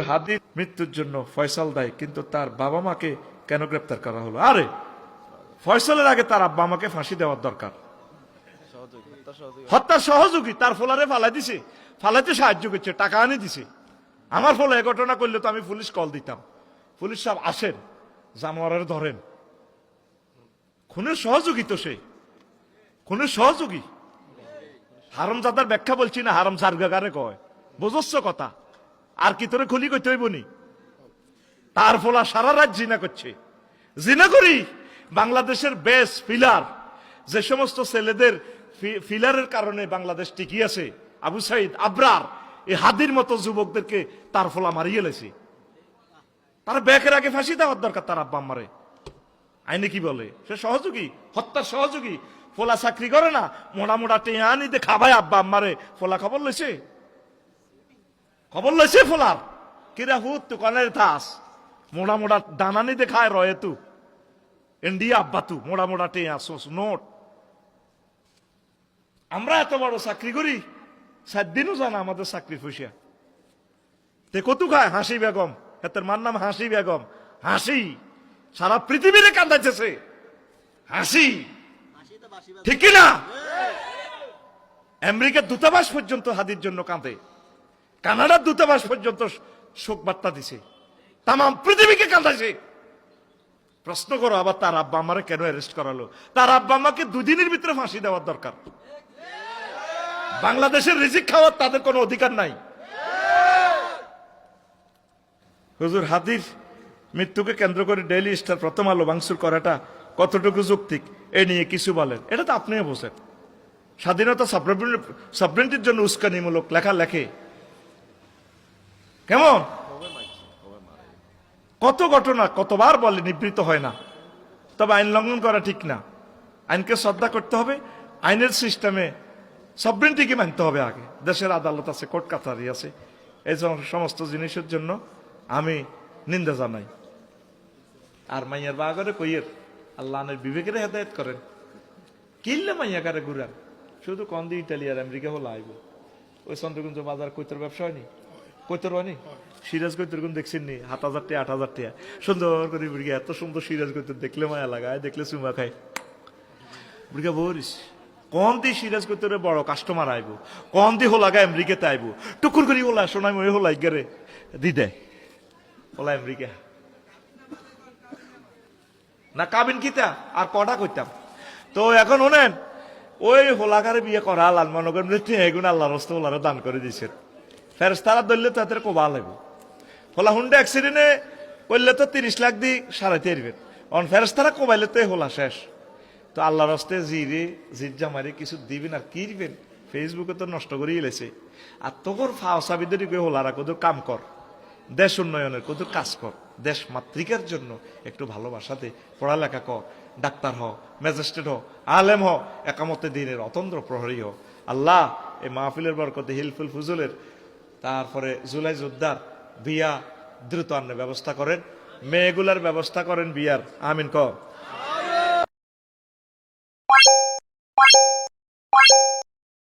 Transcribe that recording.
হাদির মৃত্যুর জন্য ফয়সাল দায়ী, কিন্তু তার বাবা মাকে কেন গ্রেপ্তার করা হলো? আরে ফয়সালের আগে তার আব্বা আমাকে ফাঁসি দেওয়ার দরকার। হত্যার সহযোগী তার ফোলারে ফালাই দিছে, ফালাইতে সাহায্য করছে, টাকা আনি দিছে। আমার ফলে এ ঘটনা করলে তো আমি পুলিশ কল দিতাম, পুলিশ সব আসেন, জানোয়ারের ধরেন। খুনের সহযোগী তো সে, খুনের সহযোগী। হারামজাদার ব্যাখ্যা বলছি না, হারাম জারগাগারে কয়, বুঝছ কথা? আর কি তোরে খুলি কইতে হইব নি? তার ফলা সারা রাত জিনা করছে। জিনা করি বাংলাদেশের বেস ফিলার, যে সমস্ত ছেলেদের ফিলারের কারণে বাংলাদেশ টিকি আছে, আবু সাইদ, আবরার, এই হাদির মতো যুবকদেরকে তার ফলা মারিয়ে লেছে। তার ব্যাকের আগে ফাঁসি দেওয়ার দরকার তার আব্বা আম্মারে। আইনে কি বলে? সে সহযোগী, হত্যার সহযোগী। ফোলা চাকরি করে না, মোড়া মোড়া টেয়া আনিতে খাবায় আব্বা আম্মারে। ফোলা খবর লইছে, খবর লইছে ফোলার কিরা হুত তু কনের থাস মোড়া মোড়া দানানি দেখায় রয়ে তু ইন্ডিয়া আব্বা তু মোড়া মোড়া টেয়া সোস নোট। আমরা এত বড় চাকরি করি, 7 দিনও জানা আমাদের চাকরি ফুসিয়া। তে কতু খায় হাসি বেগম, এতের মার নাম হাসি বেগম। হাসি সারা পৃথিবীরে কান্দাইতেছে, হাসি ঠিক না? আমেরিকার দূতাবাস পর্যন্ত হাদির জন্য কাঁদে, কানাডার দূতাবাস পর্যন্ত শোক বার্তা দিছে, তাম পৃথিবীকে কাঁদাইছে। প্রশ্ন করো আবার তার আব্বা আমারে কেন অ্যারেস্ট করালো? তার আব্বা আমাকে 2 দিনের ভিতরে ফাঁসি দেওয়ার দরকার। বাংলাদেশের রিজিক খাওয়ার তাদের কোনো অধিকার নাই। হুজুর হাদির মৃত্যুকে কেন্দ্র করে ডেইলি স্টার, প্রথম আলো ভাঙচুর করাটা কতটুকু যৌক্তিক এ নিয়ে কিছু বলেন। এটা তো আপনিও বোঝেন। স্বাধীনতা সাবরেন্টির জন্য উস্কানিমূলক লেখা লেখে কেমন? কত ঘটনা কতবার বলে, নিবৃত্ত হয় না। তবে আইন লঙ্ঘন করা ঠিক না। আইনকে শ্রদ্ধা করতে হবে, আইনের সিস্টেমে সবরেন্টিকে মানতে হবে। আগে দেশের আদালত আছে, কোর্ট কাছারি আছে, এই সমস্ত জিনিসের জন্য আমি নিন্দা জানাই। আর মাইয়ার বাগরে কইয়ের আল্লাহ বিবেকের হেদায়ত করেন, কিনলে মাইয়া কারে ঘুরান। শুধু কন্দি ইটালিয়ার আমেরিকা হলো আইব। ওই চন্দ্রগুঞ্জ বাজার কৈতর ব্যবসা হয়নি, কৈতর হয়নি, সিরাজ কৈতর গুণ দেখছেন নি? 7,000 টাকা 8,000 টাকা সুন্দর করে বুড়িয়া, এত সুন্দর সিরাজ কৈতর দেখলে মায়া লাগায়, দেখলে চুমা খায়। বুড়িয়া বলিস কন দি সিরাজ কৈতরে বড় কাস্টমার আইব, কন দি হোলাগা আমেরিকাতে আইব, টুকুর করি হোলা শোনাই মই হোলাই গেরে দি দেয় হোলা আমেরিকা না কাবিন কিতা আর কটা কইতাম। তো এখন শোনেন, ওই হোলাকারে বিয়ে করা লাল মনগর মৃত্যু এগুন আল্লাহ রস্তে হোলারে দান করে দিয়েছেন। ফেরেশতারা ধরলে তো এদের কোবা লাগবে। হোলা হুন্ডা অ্যাক্সিডেন্টে করলে তো 30 লাখ দি সারাইতে এরবেন। অন ফেরেশতারা কোবাইলে তো হোলা শেষ। তো আল্লাহ রস্তে জিরে জিজ্জা মারি কিছু দিবেন আর কি দিবেন? ফেসবুকে তো নষ্ট করেই লেছে। আর তোর ফাওসাবিদের হোলারা কত কাম কর, দেশ উন্নয়নের কত কাজ কর, দেশ মাতৃকার জন্য একটু ভালোবাসাতে পড়ালেখা কর, ডাক্তার হ, ম্যাজিস্ট্রেট হ, আলেম হ, একামতে দিনের অতন্দ্র প্রহরী হ। আল্লাহ এই মাহফিলের বরকতে হিলফুল ফুজুলের, তারপরে জুলাই যোদ্ধার বিয়া দ্রুত আন্নের ব্যবস্থা করেন, মেয়েগুলার ব্যবস্থা করেন বিয়ার। আমিন ক।